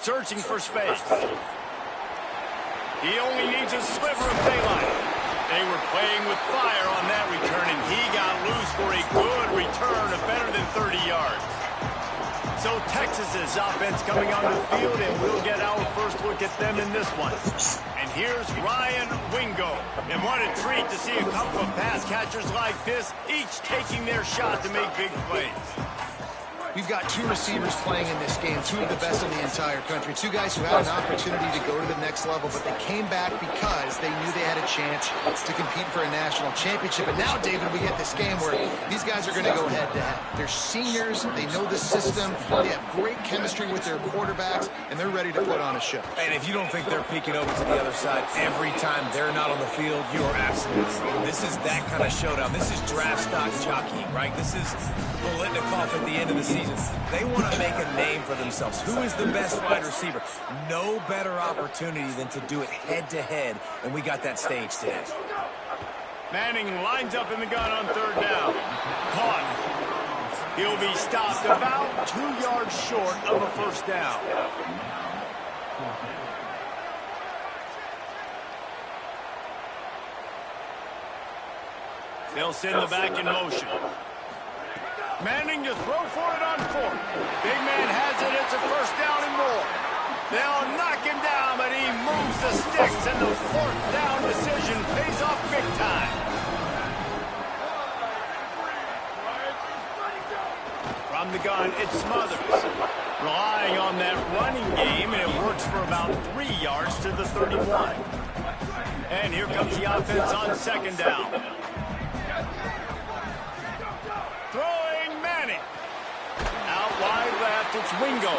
Searching for space. He only needs a sliver of daylight. They were playing with fire on that return, and he got loose for a good return of better than 30 yards. So Texas's offense coming onto the field, and we'll get our first look at them in this one. And here's Ryan Wingo. And what a treat to see a couple of pass catchers like this, each taking their shot to make big plays. We've got two receivers playing in this game, two of the best in the entire country. Two guys who had an opportunity to go to the next level, but they came back because they knew they had a chance to compete for a national championship. And now, David, we get this game where these guys are going to go head-to-head. They're seniors. They know the system. They have great chemistry with their quarterbacks, and they're ready to put on a show. And if you don't think they're peeking over to the other side every time they're not on the field, you are absolutely wrong. This is that kind of showdown. This is draft stock jockeying, right? This is Bolitnikoff at the end of the season. They want to make a name for themselves. Who is the best wide receiver? No better opportunity than to do it head-to-head, and we got that stage today. Manning lines up in the gun on third down. Caught. He'll be stopped about 2 yards short of a first down. They'll send the back in motion. Manning to throw for it on fourth. Big man has it. It's a first down and more. They'll knock him down, but he moves the sticks, and the fourth down decision pays off big time. From the gun, it's Smothers. Relying on that running game, and it works for about 3 yards to the 31. And here comes the offense on second down. Throwing Manning. Out wide left, it's Wingo.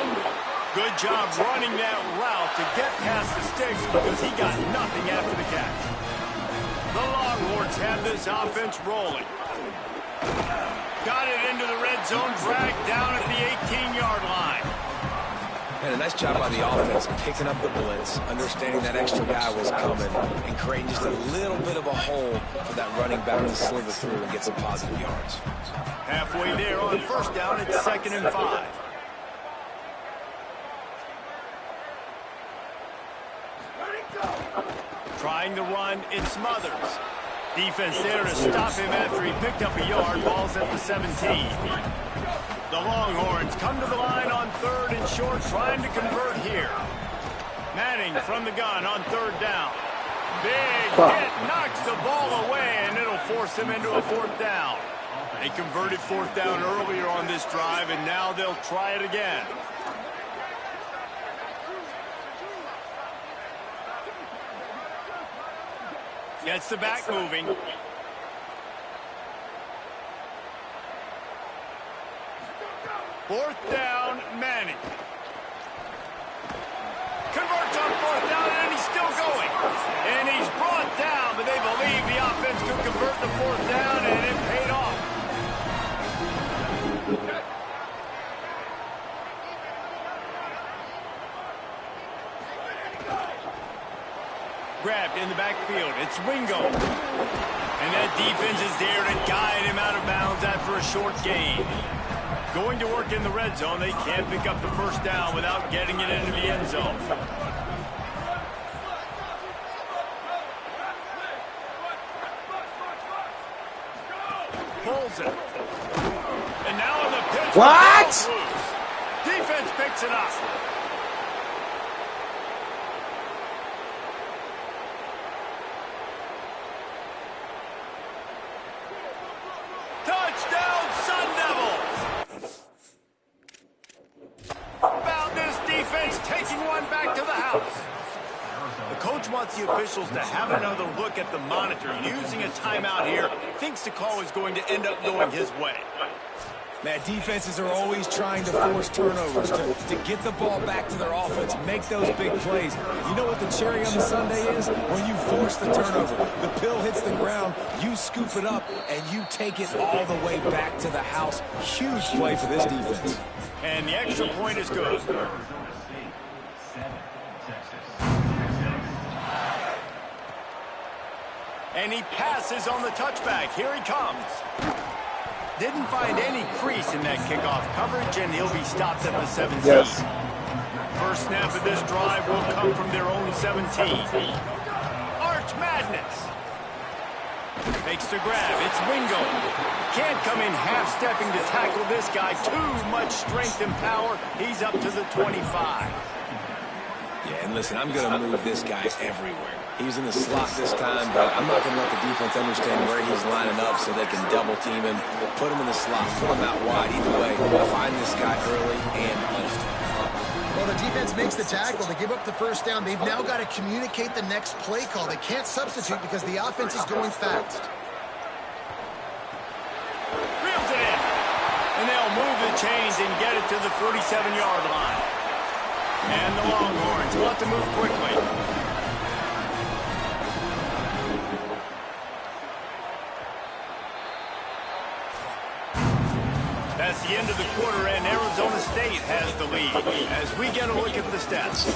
Good job running that route to get past the sticks because he got nothing after the catch. The Longhorns have this offense rolling. Got it into the red zone, dragged down at the 18-yard line. And a nice job by the offense picking up the blitz, understanding that extra guy was coming, and creating just a little bit of a hole for that running back to slither through and get some positive yards. Halfway there on first down, it's 2nd and 5. Trying to run, it's Smothers. Defense there to stop him after he picked up a yard. Ball's at the 17. The Longhorns come to the line on third and short, trying to convert here. Manning from the gun on third down. Big hit, knocks the ball away, and it'll force him into a fourth down. They converted fourth down earlier on this drive, and now they'll try it again. Gets the back moving. Fourth down, Manning. Converts on fourth down, and he's still going. And he's brought down, but they believe the offense could convert the fourth down, and it paid off. Grabbed in the backfield. It's Wingo. And that defense is there to guide him out of bounds after a short gain. Going to work in the red zone. They can't pick up the first down without getting it into the end zone. Pulls it. And now on the pitch. What? Defense picks it up. Touchdown, Sun Devils! About this defense taking one back to the house. The coach wants the officials to have another look at the monitor. Using a timeout here, thinks the call is going to end up going his way. Man, defenses are always trying to force turnovers, to get the ball back to their offense, make those big plays. You know what the cherry on the sundae is? When you force the turnover. The pill hits the ground, you scoop it up, and you take it all the way back to the house. Huge play for this defense. And the extra point is good. And he passes on the touchback. Here he comes. Didn't find any crease in that kickoff coverage, and he'll be stopped at the 17. Yes. First snap of this drive will come from their own 17. Arch Madness. Makes the grab. It's Wingo. Can't come in half-stepping to tackle this guy. Too much strength and power. He's up to the 25. Yeah, and listen, I'm going to move this guy everywhere. He's in the slot this time, but I'm not going to let the defense understand where he's lining up so they can double team him, put him in the slot, put him out wide. Either way, find this guy early and lift. Well, the defense makes the tackle. They give up the first down. They've now got to communicate the next play call. They can't substitute because the offense is going fast. Reels it in. And they'll move the chains and get it to the 47-yard line. And the Longhorns will have to move quickly. That's the end of the quarter, and Arizona State has the lead as we get a look at the stats.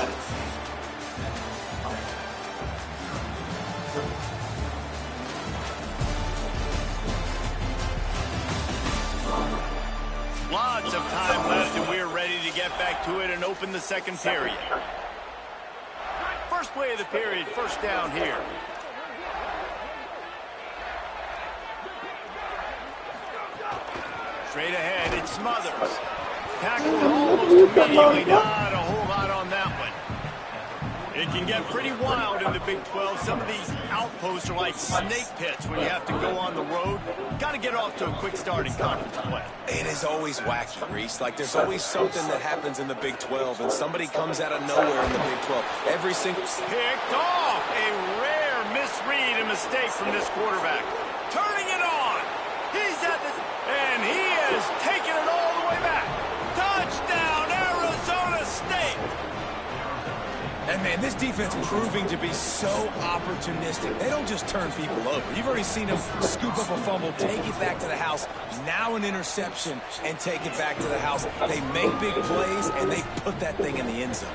Lots of time left, and we're ready to get back to it and open the second period. First play of the period, first down here. Straight ahead, it's Smothers. Tackled almost immediately. Not a whole lot on that one. It can get pretty wild in the Big 12. Some of these outposts are like snake pits when you have to go on the road. Got to get off to a quick start in conference play. It is always wacky, Reese. Like, there's always something that happens in the Big 12, and somebody comes out of nowhere in the Big 12. Every single... Picked off. A rare misread and mistake from this quarterback. Turning it on. He's at the... And he is taking it all the way back. Touchdown, Arizona State. And, man, this defense proving to be so opportunistic. They don't just turn people over. You've already seen them scoop up a fumble, take it back to the house, now an interception, and take it back to the house. They make big plays, and they put that thing in the end zone.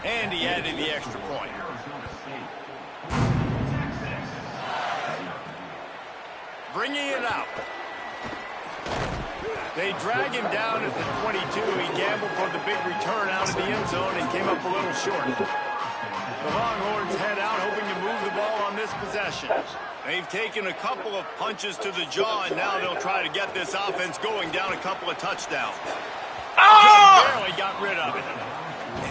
And he added the extra point. Bringing it out. They drag him down at the 22. He gambled for the big return out of the end zone and came up a little short. The Longhorns head out, hoping to move the ball on this possession. They've taken a couple of punches to the jaw, and now they'll try to get this offense going down a couple of touchdowns. Just barely got rid of it.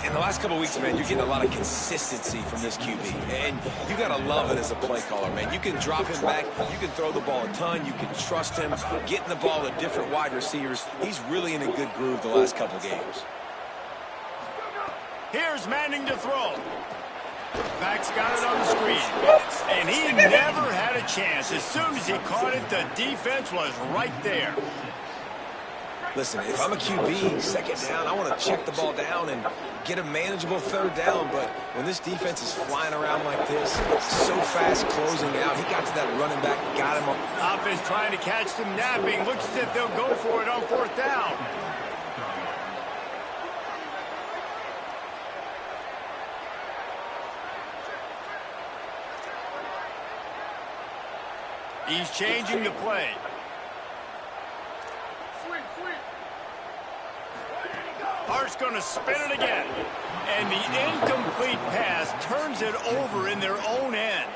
In the last couple of weeks, man, you're getting a lot of consistency from this QB. And you got to love it as a play caller, man. You can drop him back. You can throw the ball a ton. You can trust him. Getting the ball to different wide receivers. He's really in a good groove the last couple of games. Here's Manning to throw. Back's got it on the screen. And he never had a chance. As soon as he caught it, the defense was right there. Listen, if I'm a QB, second down, I want to check the ball down and get a manageable third down. But when this defense is flying around like this, so fast closing out, he got to that running back, got him. Offense trying to catch them napping. Looks as if they'll go for it on fourth down. He's changing the play. Hart's going to spin it again. And the incomplete pass turns it over in their own end.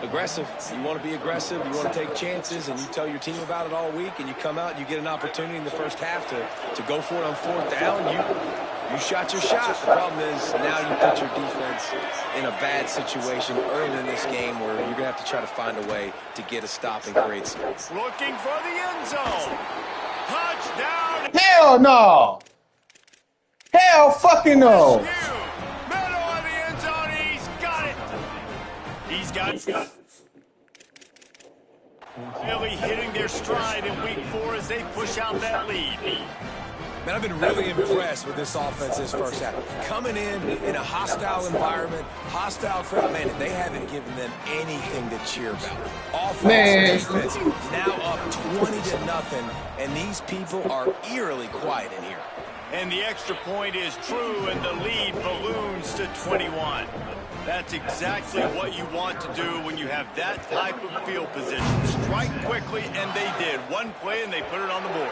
Aggressive. You want to be aggressive. You want to take chances, and you tell your team about it all week, and you come out and you get an opportunity in the first half to go for it on fourth down. You shot your shot. The problem is now you put your defense in a bad situation early in this game where you're going to have to try to find a way to get a stop and create some. Looking for the end zone. Touchdown. Hell no. Hell fucking no. Middle of the end zone. He's got it. He's got it. Really hitting their stride in week 4 as they push out that lead. Man, I've been really impressed with this offense this first half. Coming in a hostile environment, hostile crowd, man, they haven't given them anything to cheer about. Offense, defense, now up 20-0, and these people are eerily quiet in here. And the extra point is true, and the lead balloons to 21. That's exactly what you want to do when you have that type of field position. Strike quickly, and they did. One play, and they put it on the board.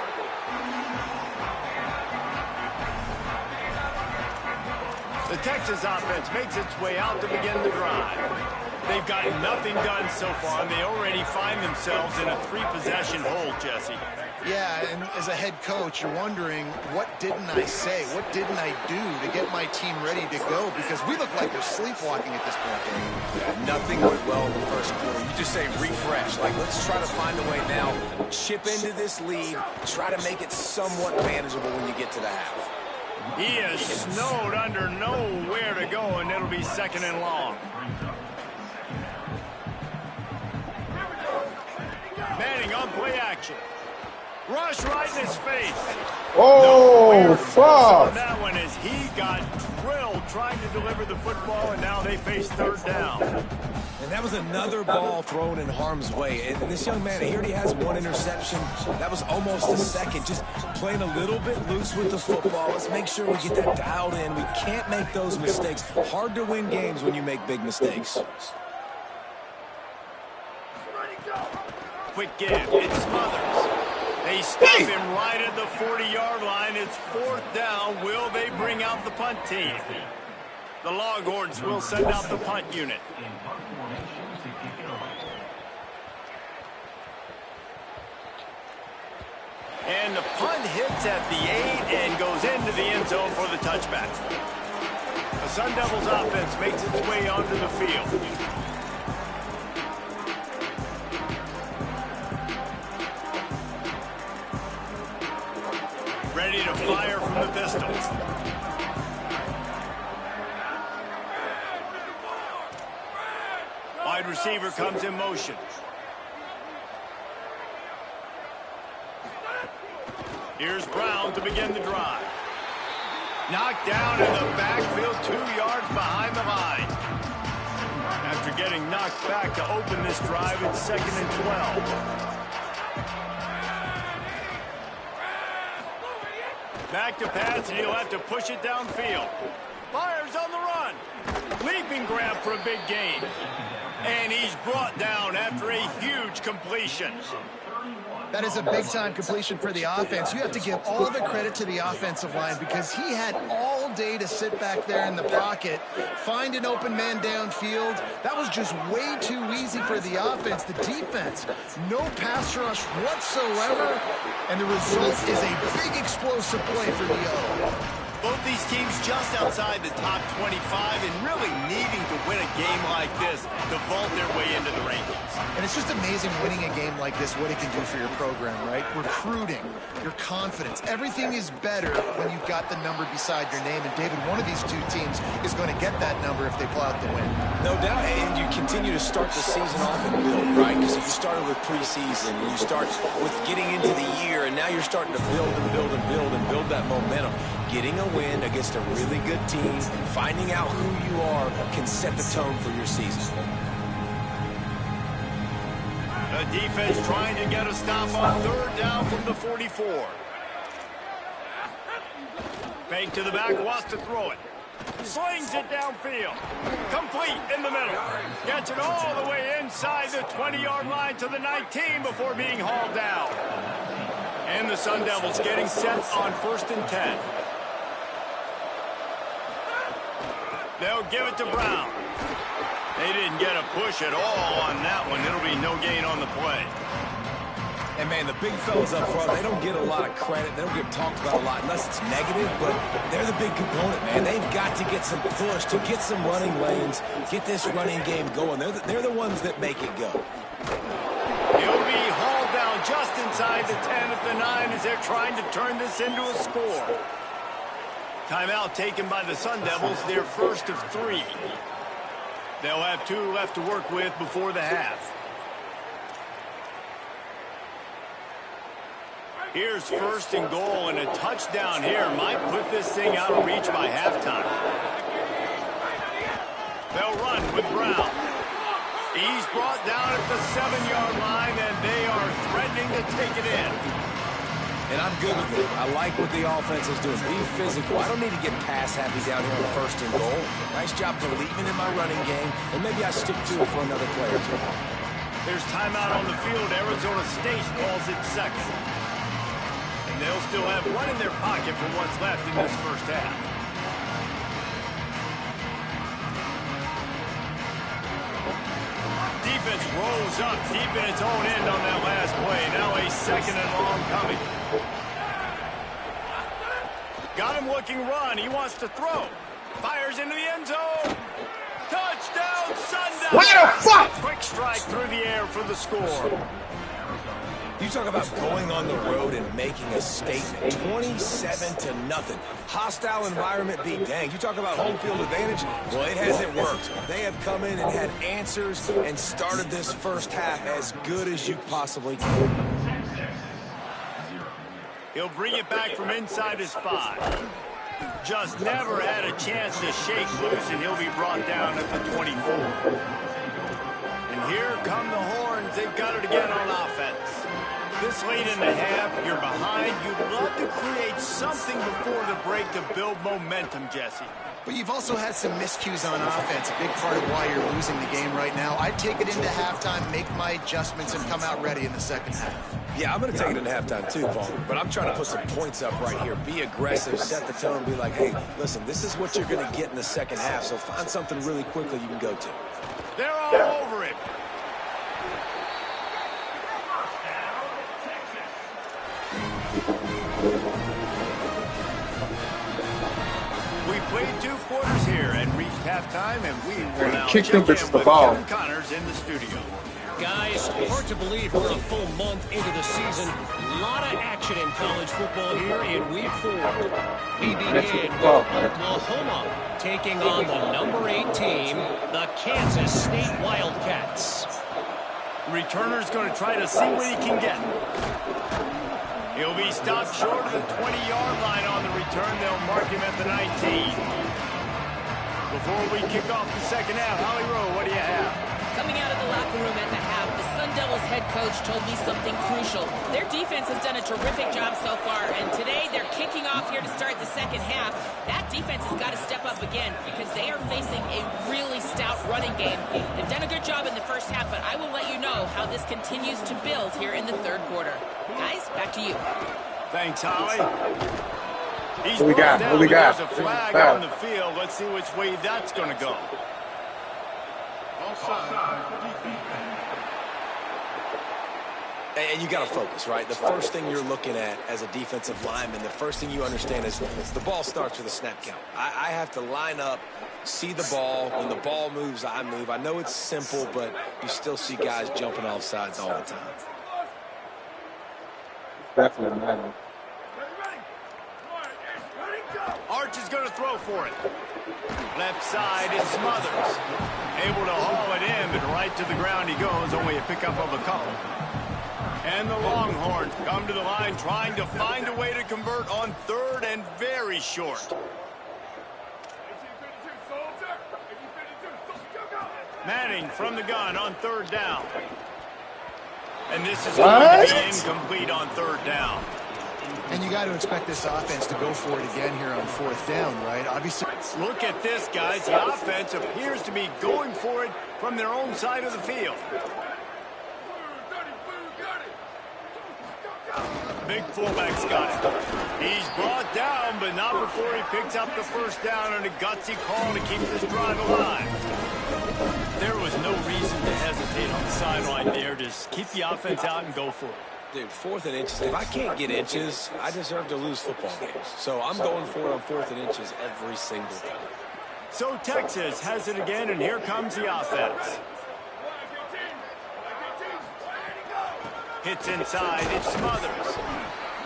The Texas offense makes its way out to begin the drive. They've gotten nothing done so far, and they already find themselves in a three-possession hole, Jesse. Yeah, and as a head coach, you're wondering, what didn't I say? What didn't I do to get my team ready to go? Because we look like we're sleepwalking at this point, Dave. Yeah, nothing went well in the first quarter. You just say refresh. Like, let's try to find a way now. Chip into this lead. Try to make it somewhat manageable when you get to the half. He is snowed under nowhere to go, and it'll be second and long. Manning on play action. Rush right in his face. Oh, fuck. That one is he got drilled trying to deliver the football, and now they face third down. And that was another ball thrown in harm's way. And this young man, he already has one interception. That was almost a second. Just playing a little bit loose with the football. Let's make sure we get that dialed in. We can't make those mistakes. Hard to win games when you make big mistakes. Quick give. It's Smothers. They stop him right at the 40-yard line. It's fourth down. Will they bring out the punt team? The Longhorns will send out the punt unit. And the punt hits at the 8 and goes into the end zone for the touchback. The Sun Devils offense makes its way onto the field. Ready to fire from the pistol. Wide receiver comes in motion. Here's Brown to begin the drive. Knocked down in the backfield, 2 yards behind the line. After getting knocked back to open this drive, it's second and 12. Back to pass, and he'll have to push it downfield. Fires on the run. Leaping grab for a big gain. And he's brought down after a huge completion. That is a big-time completion for the offense. You have to give all the credit to the offensive line because he had all day to sit back there in the pocket, find an open man downfield. That was just way too easy for the offense. The defense, no pass rush whatsoever, and the result is a big explosive play for the O. Both these teams just outside the top 25 and really needing to win a game like this to vault their way into the rankings. And it's just amazing winning a game like this, what it can do for your program, right? Recruiting, your confidence, everything is better when you've got the number beside your name. And David, one of these two teams is going to get that number if they pull out the win. No doubt, and you continue to start the season off and build, right? Because you started with preseason, and you start with getting into the year, and now you're starting to build and build and build and build that momentum. Getting a win against a really good team, finding out who you are, can set the tone for your season. The defense trying to get a stop on third down from the 44. Fake to the back, wants to throw it. Slings it downfield. Complete in the middle. Gets it all the way inside the 20-yard line to the 19 before being hauled down. And the Sun Devils getting set on 1st and 10. They'll give it to Brown. They didn't get a push at all on that one. It'll be no gain on the play. And, man, the big fellas up front, they don't get a lot of credit. They don't get talked about a lot unless it's negative, but they're the big component, man. They've got to get some push, to get some running lanes, get this running game going. They're the ones that make it go. He'll be hauled down just inside the 10 at the 9 as they're trying to turn this into a score. Timeout taken by the Sun Devils, their first of 3. They'll have 2 left to work with before the half. Here's 1st and goal, and a touchdown here might put this thing out of reach by halftime. They'll run with Brown. He's brought down at the 7-yard line, and they are threatening to take it in. And I'm good with it. I like what the offense is doing. Be physical. I don't need to get pass happy down here on 1st and goal. Nice job believing in my running game, and maybe I stick to it for another play or two. There's timeout on the field. Arizona State calls it second. And they'll still have one in their pocket for what's left in this first half. Defense rolls up deep in its own end on that last play. Now a 2nd and long coming. Got him looking run. He wants to throw. Fires into the end zone. Touchdown, Sundown. What the fuck? Quick strike through the air for the score. You talk about going on the road and making a statement. 27-0. Hostile environment beat. Dang, you talk about home field advantage? Well, it hasn't worked. They have come in and had answers and started this first half as good as you possibly can. He'll bring it back from inside his 5. Just never had a chance to shake loose, and he'll be brought down at the 24. And here come the Horns. They've got it again on offense. This late in the half, you're behind. You'd love to create something before the break to build momentum, Jesse. But you've also had some miscues on offense, a big part of why you're losing the game right now. I'd take it into halftime, make my adjustments, and come out ready in the second half. Yeah, I'm going to take it into halftime too, Paul. But I'm trying to put some points up right here. Be aggressive, set the tone, be like, hey, listen, this is what you're going to get in the second half, so find something really quickly you can go to. They're all over it. We played 2 quarters here and reached halftime, and we will now kick check them in bitches the with ball. Kevin Connors in the studio. Guys, hard to believe we're a full month into the season. A lot of action in college football here in Week 4. We begin with Oklahoma taking on the number 8 team, the Kansas State Wildcats. Returner's going to try to see what he can get. He'll be stopped short of the 20-yard line on the return. They'll mark him at the 19. Before we kick off the second half, Holly Rowe, what do you have? Coming out of the locker room at the half, the Sun Devils head coach told me something crucial. Their defense has done a terrific job so far, and today they're kicking off here to start the second half. That defense has got to step up again because they are facing a really stout running game. They've done a good job in the first half, but I will let you know how this continues to build here in the third quarter. Guys, back to you. Thanks, Holly. He's What we got? down, What we got? There's a flag on the field. Let's see which way that's going to go. And you got to focus, right? The first thing you're looking at as a defensive lineman, the first thing you understand is the ball starts with a snap count. I have to line up, see the ball. When the ball moves, I move. I know it's simple, but you still see guys jumping off sides all the time. Definitely, man. Arch is going to throw for it. Left side is Smothers. Able to haul it in, but right to the ground he goes. Only a pickup of a couple. And the Longhorns come to the line trying to find a way to convert on third and very short. Manning from the gun on third down. And this is going to be incomplete on third down. And you got to expect this offense to go for it again here on 4th down, right? Obviously. Look at this, guys. The offense appears to be going for it from their own side of the field. Big fullback's got it. He's brought down, but not before he picks up the first down and a gutsy call to keep this drive alive. There was no reason to hesitate on the sideline there. Just keep the offense out and go for it. Dude, 4th and inches. If I can't get inches, I deserve to lose football games. So I'm going for it on 4th and inches every single time. So Texas has it again, and here comes the offense. Hits inside, it's Smothers.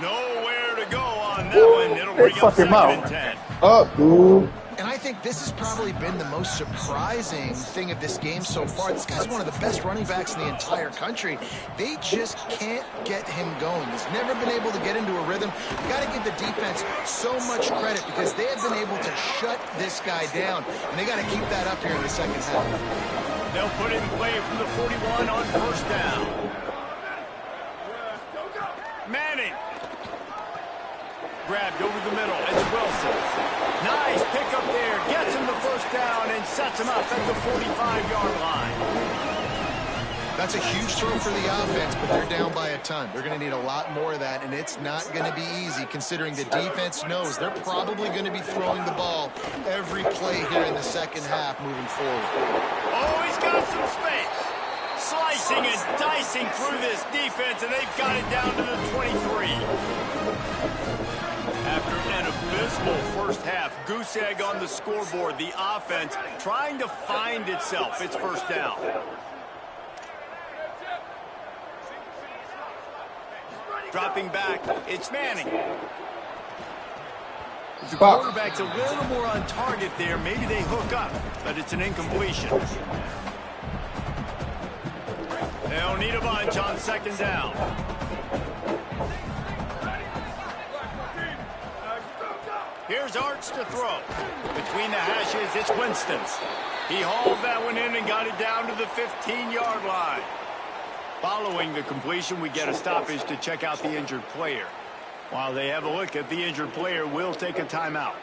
Nowhere to go on that one. It'll bring up 2nd and 10. Up, dude. And I think this has probably been the most surprising thing of this game so far. This guy's one of the best running backs in the entire country. They just can't get him going. He's never been able to get into a rhythm. You got to give the defense so much credit because they have been able to shut this guy down. And they got to keep that up here in the second half. They'll put it in play from the 41 on first down. Manning grabbed over the middle. It's Wilson. Nice pickup there. Gets him the first down and sets him up at the 45-yard line. That's a huge throw for the offense, but they're down by a ton. They're going to need a lot more of that, and it's not going to be easy considering the defense knows they're probably going to be throwing the ball every play here in the second half moving forward. Oh, he's got some space. Slicing and dicing through this defense, and they've got it down to the 23. After an abysmal first half, goose egg on the scoreboard, the offense trying to find itself. It's first down. Dropping back, it's Manning. The quarterback's a little more on target there. Maybe they hook up, but it's an incompletion. They'll need a bunch on second down. Here's Arts to throw. Between the hashes, it's Winston. He hauled that one in and got it down to the 15-yard line. Following the completion, we get a stoppage to check out the injured player. While they have a look at the injured player, we'll take a timeout.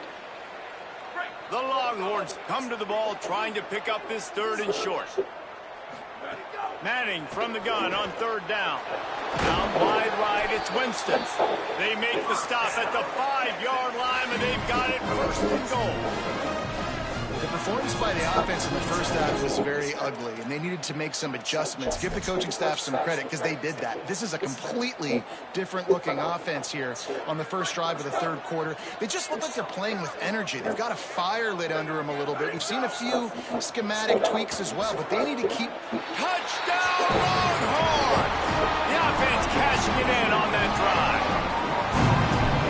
The Longhorns come to the ball trying to pick up this third and short. Manning from the gun on third down. Down wide right, it's Winston. They make the stop at the 5-yard line, and they've got it first and goal. The performance by the offense in the first half was very ugly, and they needed to make some adjustments. Give the coaching staff some credit because they did that. This is a completely different-looking offense here on the first drive of the third quarter. They just look like they're playing with energy. They've got a fire lit under them a little bit. We've seen a few schematic tweaks as well, but they need to keep... Touchdown, Longhorns! The offense cashing it in on that drive.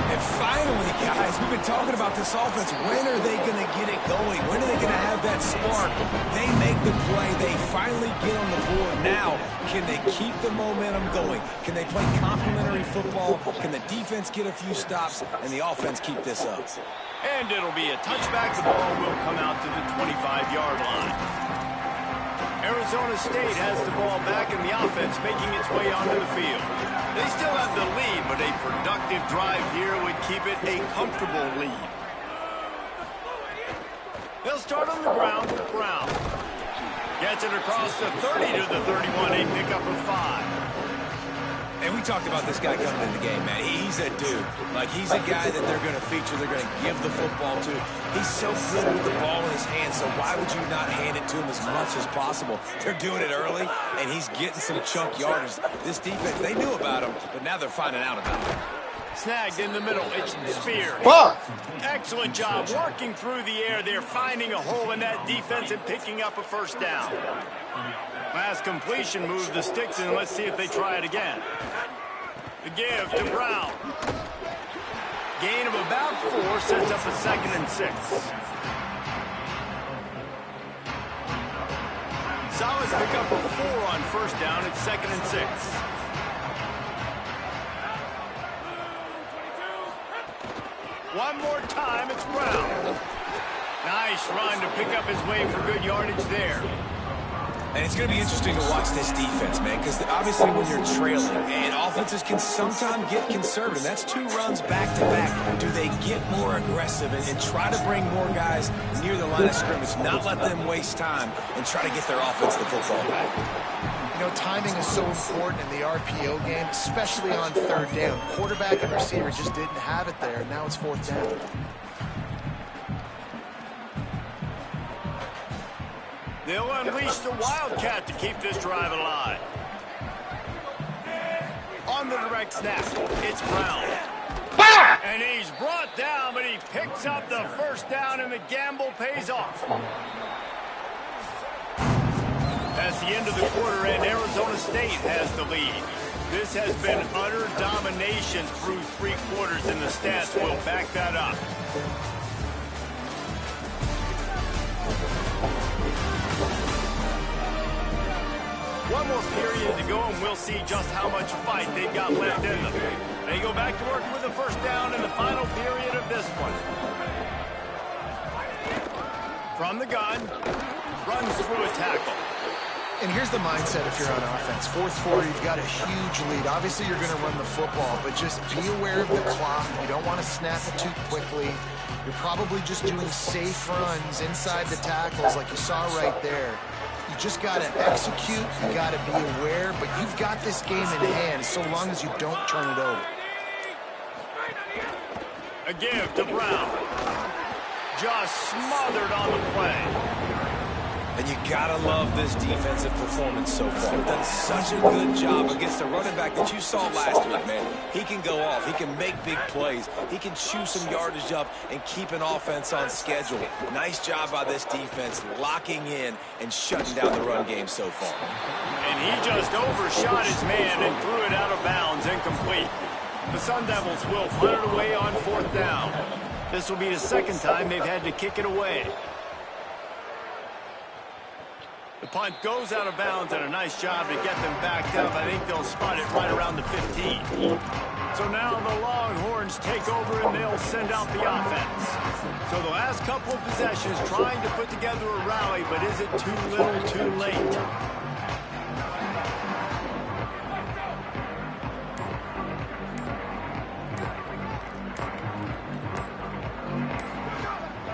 And finally, guys, we've been talking about this offense. When are they going to get it going? When are they going to have that spark? They make the play. They finally get on the board. Now, can they keep the momentum going? Can they play complementary football? Can the defense get a few stops and the offense keep this up? And it'll be a touchback. The ball will come out to the 25-yard line. Arizona State has the ball back and the offense making its way onto the field. They still have the lead, but a productive drive here would keep it a comfortable lead. They'll start on the ground with Brown. Gets it across the 30 to the 31, a pickup of 5. And we talked about this guy coming into the game, man. He's a dude. Like, he's a guy that they're going to feature, they're going to give the football to. He's so good with the ball in his hands, so why would you not hand it to him as much as possible? They're doing it early, and he's getting some chunk yardage. This defense, they knew about him, but now they're finding out about him. Snagged in the middle, it's Spear. Excellent job working through the air. They're finding a hole in that defense and picking up a first down. Last completion moved the sticks in. Let's see if they try it again. The give to Brown. Gain of about 4 sets up a 2nd and 6. Solid pickup of 4 on first down. It's 2nd and 6. One more time, it's Brown. Nice run to pick up his way for good yardage there. And it's going to be interesting to watch this defense, man, because obviously when you're trailing, and offenses can sometimes get conservative. That's 2 runs back-to-back. Do they get more aggressive and try to bring more guys near the line of scrimmage, not let them waste time, and try to get their offense the football back? You know, timing is so important in the RPO game, especially on third down. Quarterback and receiver just didn't have it there. Now it's 4th down. They'll unleash the Wildcat to keep this drive alive. On the direct snap, it's Brown. And he's brought down, but he picks up the first down, and the gamble pays off. That's the end of the quarter, and Arizona State has the lead. This has been utter domination through 3 quarters, and the stats will back that up. One more period to go, and we'll see just how much fight they've got left in them. They go back to work with the first down in the final period of this one. From the gun, runs through a tackle. And here's the mindset if you're on offense. Fourth quarter, you've got a huge lead. Obviously, you're going to run the football, but just be aware of the clock. You don't want to snap it too quickly. You're probably just doing safe runs inside the tackles like you saw right there. You just got to execute. You got to be aware, but you've got this game in hand so long as you don't turn it over. A give to Brown. Just smothered on the play. And you gotta love this defensive performance so far. They've done such a good job against the running back that you saw last week, man. He can go off. He can make big plays. He can chew some yardage up and keep an offense on schedule. Nice job by this defense locking in and shutting down the run game so far. And he just overshot his man and threw it out of bounds, incomplete. The Sun Devils will punt it away on fourth down. This will be the second time they've had to kick it away. The punt goes out of bounds, and a nice job to get them backed up. I think they'll spot it right around the 15. So now the Longhorns take over, and they'll send out the offense. So the last couple of possessions trying to put together a rally, but is it too little, too late?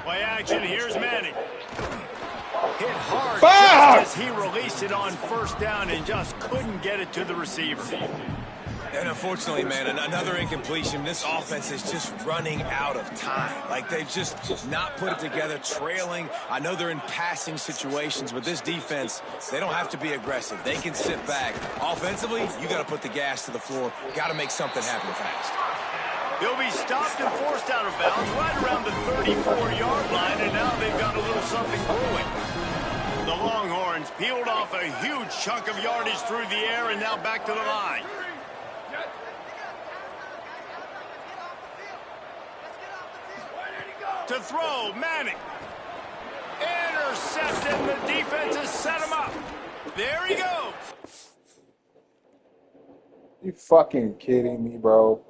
Play action, here's Manning. Hit hard just as he released it on first down and just couldn't get it to the receiver. And unfortunately, man, another incompletion. This offense is just running out of time. Like, they've just not put it together, trailing. I know they're in passing situations, but this defense, they don't have to be aggressive. They can sit back. Offensively, you got to put the gas to the floor. Got to make something happen fast. He'll be stopped and forced out of bounds right around the 34-yard line, and now they've got a little something brewing. The Longhorns peeled off a huge chunk of yardage through the air and now back to the line. To throw, Manning. Intercepted, the defense has set him up. There he goes. You fucking kidding me, bro?